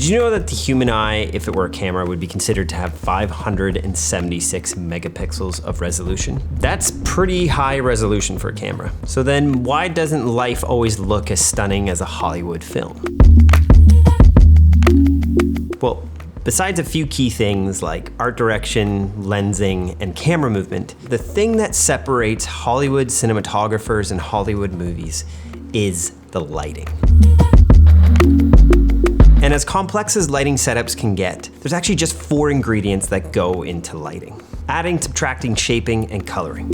Did you know that the human eye, if it were a camera, would be considered to have 576 megapixels of resolution? That's pretty high resolution for a camera. So then why doesn't life always look as stunning as a Hollywood film? Well, besides a few key things like art direction, lensing, and camera movement, the thing that separates Hollywood cinematographers and Hollywood movies is the lighting. And as complex as lighting setups can get, there's actually just 4 ingredients that go into lighting: adding, subtracting, shaping, and coloring.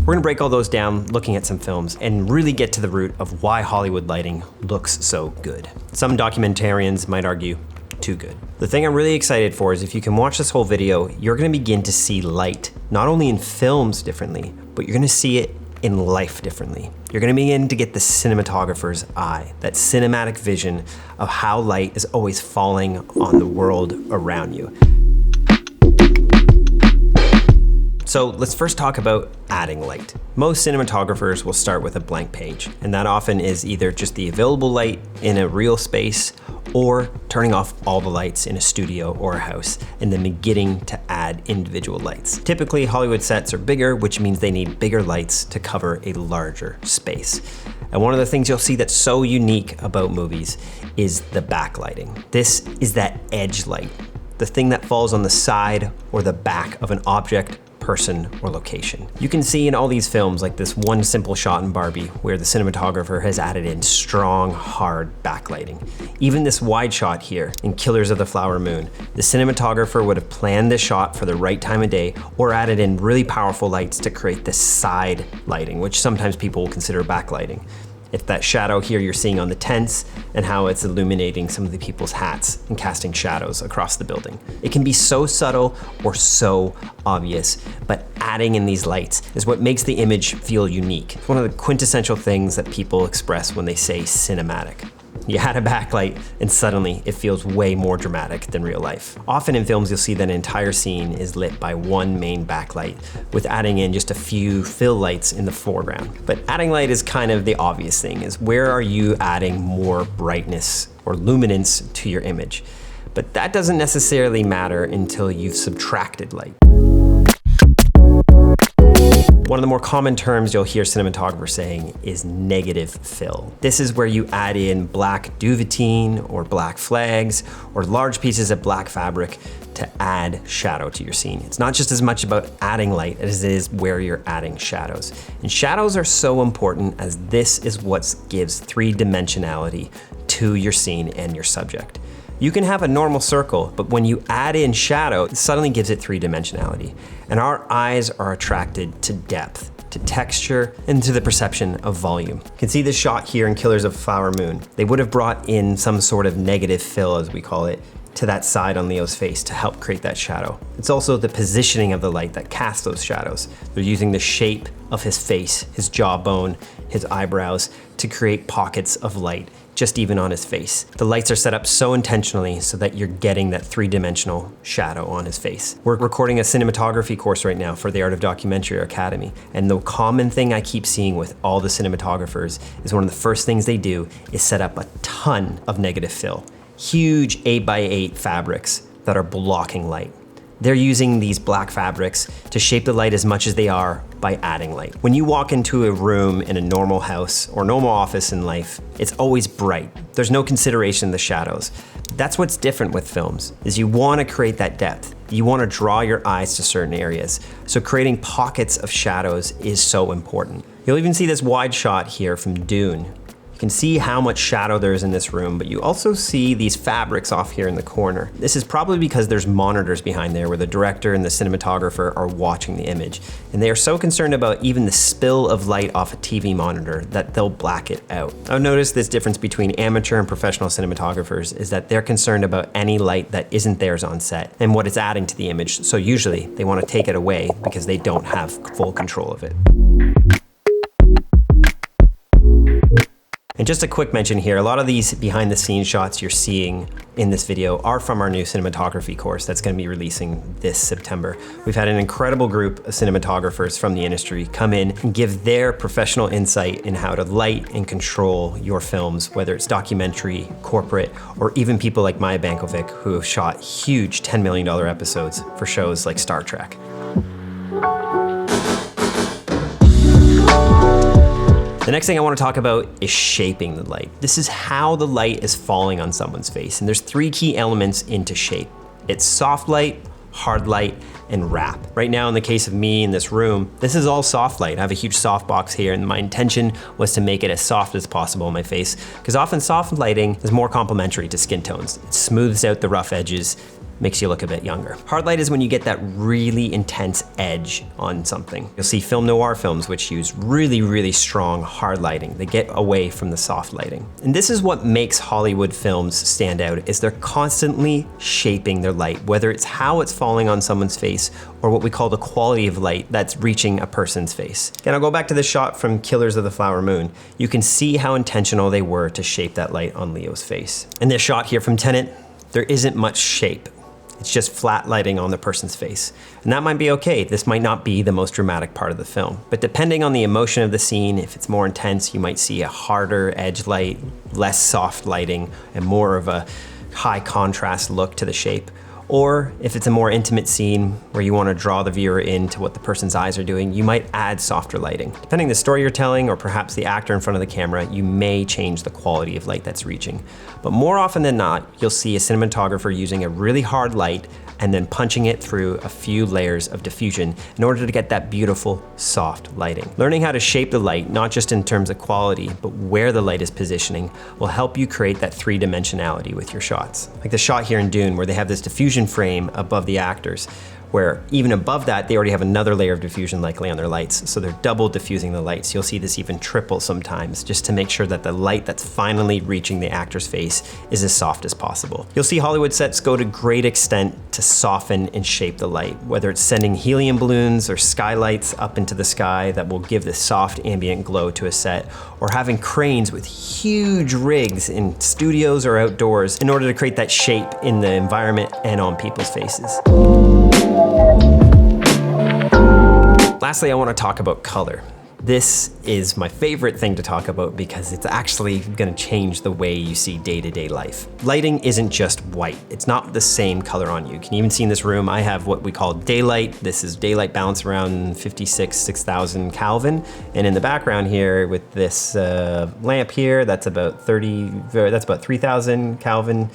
We're gonna break all those down looking at some films and really get to the root of why Hollywood lighting looks so good. Some documentarians might argue, too good. The thing I'm really excited for is if you can watch this whole video, you're gonna begin to see light, not only in films differently, but you're gonna see it in life differently. You're gonna begin to get the cinematographer's eye, that cinematic vision of how light is always falling on the world around you. So let's first talk about adding light. Most cinematographers will start with a blank page, and that often is either just the available light in a real space or turning off all the lights in a studio or a house and then beginning to add individual lights. Typically, Hollywood sets are bigger, which means they need bigger lights to cover a larger space. And one of the things you'll see that's so unique about movies is the backlighting. This is that edge light, the thing that falls on the side or the back of an object, person, or location. You can see in all these films, like this one simple shot in Barbie, where the cinematographer has added in strong, hard backlighting. Even this wide shot here in Killers of the Flower Moon, the cinematographer would have planned this shot for the right time of day or added in really powerful lights to create this side lighting, which sometimes people will consider backlighting. It's that shadow here you're seeing on the tents and how it's illuminating some of the people's hats and casting shadows across the building. It can be so subtle or so obvious, but adding in these lights is what makes the image feel unique. It's one of the quintessential things that people express when they say cinematic. You add a backlight and suddenly it feels way more dramatic than real life. Often in films you'll see that an entire scene is lit by one main backlight with adding in just a few fill lights in the foreground. But adding light is kind of the obvious thing, is where are you adding more brightness or luminance to your image? But that doesn't necessarily matter until you've subtracted light. One of the more common terms you'll hear cinematographers saying is negative fill. This is where you add in black duvetine or black flags or large pieces of black fabric to add shadow to your scene. It's not just as much about adding light as it is where you're adding shadows. And shadows are so important as this is what gives 3-dimensionality to your scene and your subject. You can have a normal circle, but when you add in shadow, it suddenly gives it 3-dimensionality. And our eyes are attracted to depth, to texture, and to the perception of volume. You can see this shot here in Killers of the Flower Moon. They would have brought in some sort of negative fill, as we call it, to that side on Leo's face to help create that shadow. It's also the positioning of the light that casts those shadows. They're using the shape of his face, his jawbone, his eyebrows to create pockets of light just even on his face. The lights are set up so intentionally so that you're getting that 3-dimensional shadow on his face. We're recording a cinematography course right now for the Art of Documentary Academy, and the common thing I keep seeing with all the cinematographers is one of the first things they do is set up a ton of negative fill. Huge 8x8 fabrics that are blocking light. They're using these black fabrics to shape the light as much as they are by adding light. When you walk into a room in a normal house or normal office in life, it's always bright. There's no consideration of the shadows. That's what's different with films, is you want to create that depth. You want to draw your eyes to certain areas. So creating pockets of shadows is so important. You'll even see this wide shot here from Dune. You can see how much shadow there is in this room, but you also see these fabrics off here in the corner. This is probably because there's monitors behind there where the director and the cinematographer are watching the image. And they are so concerned about even the spill of light off a TV monitor that they'll black it out. I've noticed this difference between amateur and professional cinematographers is that they're concerned about any light that isn't theirs on set and what it's adding to the image. So usually they want to take it away because they don't have full control of it. And just a quick mention here, a lot of these behind the scenes shots you're seeing in this video are from our new cinematography course that's going to be releasing this September. We've had an incredible group of cinematographers from the industry come in and give their professional insight in how to light and control your films, whether it's documentary, corporate, or even people like Maya Bankovic who have shot huge $10 million episodes for shows like Star Trek. The next thing I want to talk about is shaping the light. This is how the light is falling on someone's face. And there's three key elements into shape. It's soft light, hard light, and wrap. Right now, in the case of me in this room, this is all soft light. I have a huge soft box here, and my intention was to make it as soft as possible on my face, because often soft lighting is more complementary to skin tones. It smooths out the rough edges, makes you look a bit younger. Hard light is when you get that really intense edge on something. You'll see film noir films which use really, really strong hard lighting. They get away from the soft lighting. And this is what makes Hollywood films stand out, is they're constantly shaping their light, whether it's how it's falling on someone's face or what we call the quality of light that's reaching a person's face. And I'll go back to this shot from Killers of the Flower Moon. You can see how intentional they were to shape that light on Leo's face. In this shot here from Tenet, there isn't much shape. It's just flat lighting on the person's face. And that might be okay. This might not be the most dramatic part of the film. But depending on the emotion of the scene, if it's more intense, you might see a harder edge light, less soft lighting, and more of a high contrast look to the shape. Or if it's a more intimate scene where you want to draw the viewer into what the person's eyes are doing, you might add softer lighting. Depending on the story you're telling, or perhaps the actor in front of the camera, you may change the quality of light that's reaching. But more often than not, you'll see a cinematographer using a really hard light and then punching it through a few layers of diffusion in order to get that beautiful, soft lighting. Learning how to shape the light, not just in terms of quality, but where the light is positioning, will help you create that three-dimensionality with your shots. Like the shot here in Dune, where they have this diffusion frame above the actors, where even above that, they already have another layer of diffusion likely on their lights. So they're double diffusing the lights. You'll see this even triple sometimes, just to make sure that the light that's finally reaching the actor's face is as soft as possible. You'll see Hollywood sets go to great extent to soften and shape the light, whether it's sending helium balloons or skylights up into the sky that will give this soft ambient glow to a set, or having cranes with huge rigs in studios or outdoors in order to create that shape in the environment and on people's faces. Lastly, I want to talk about color. This is my favorite thing to talk about because it's actually going to change the way you see day-to-day life. Lighting isn't just white. It's not the same color on you. You can even see in this room, I have what we call daylight. This is daylight balance around 6,000 Kelvin. And in the background here with this lamp here, that's about 3,000 Kelvin.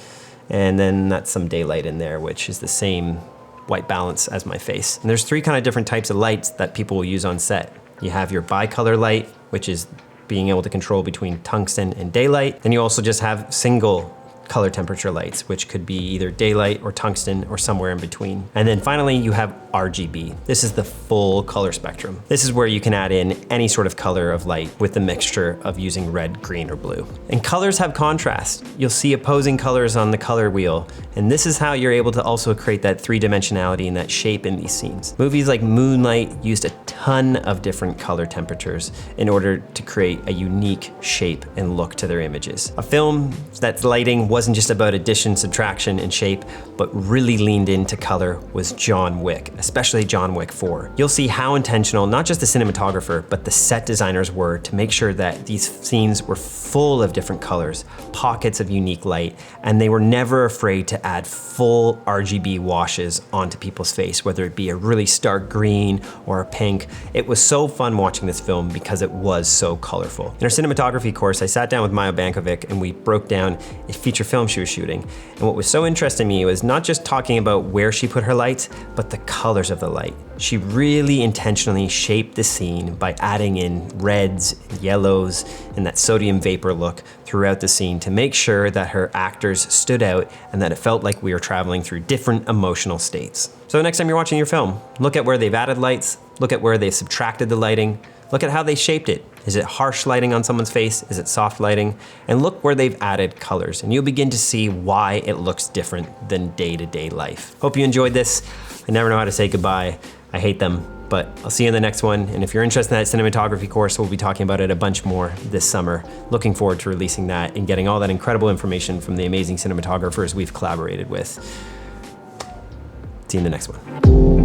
And then that's some daylight in there, which is the same white balance as my face. And there's three kind of different types of lights that people will use on set. You have your bicolor light, which is being able to control between tungsten and daylight. Then you also just have single color temperature lights, which could be either daylight or tungsten or somewhere in between. And then finally, you have RGB. This is the full color spectrum. This is where you can add in any sort of color of light with the mixture of using red, green, or blue. And colors have contrast. You'll see opposing colors on the color wheel. And this is how you're able to also create that three-dimensionality and that shape in these scenes. Movies like Moonlight used a ton of different color temperatures in order to create a unique shape and look to their images. A film that's lighting wasn't just about addition, subtraction, and shape, but really leaned into color was John Wick, especially John Wick 4. You'll see how intentional, not just the cinematographer, but the set designers were to make sure that these scenes were full of different colors, pockets of unique light, and they were never afraid to add full RGB washes onto people's face, whether it be a really stark green or a pink. It was so fun watching this film because it was so colorful. In our cinematography course, I sat down with Maya Bankovic and we broke down a feature film she was shooting. And what was so interesting to me was not just talking about where she put her lights, but the colors of the light. She really intentionally shaped the scene by adding in reds, yellows, and that sodium vapor look throughout the scene to make sure that her actors stood out and that it felt like we were traveling through different emotional states. So next time you're watching your film, look at where they've added lights, look at where they've subtracted the lighting, look at how they shaped it. Is it harsh lighting on someone's face? Is it soft lighting? And look where they've added colors, and you'll begin to see why it looks different than day-to-day life. Hope you enjoyed this. I never know how to say goodbye. I hate them. But I'll see you in the next one. And if you're interested in that cinematography course, we'll be talking about it a bunch more this summer. Looking forward to releasing that and getting all that incredible information from the amazing cinematographers we've collaborated with. See you in the next one.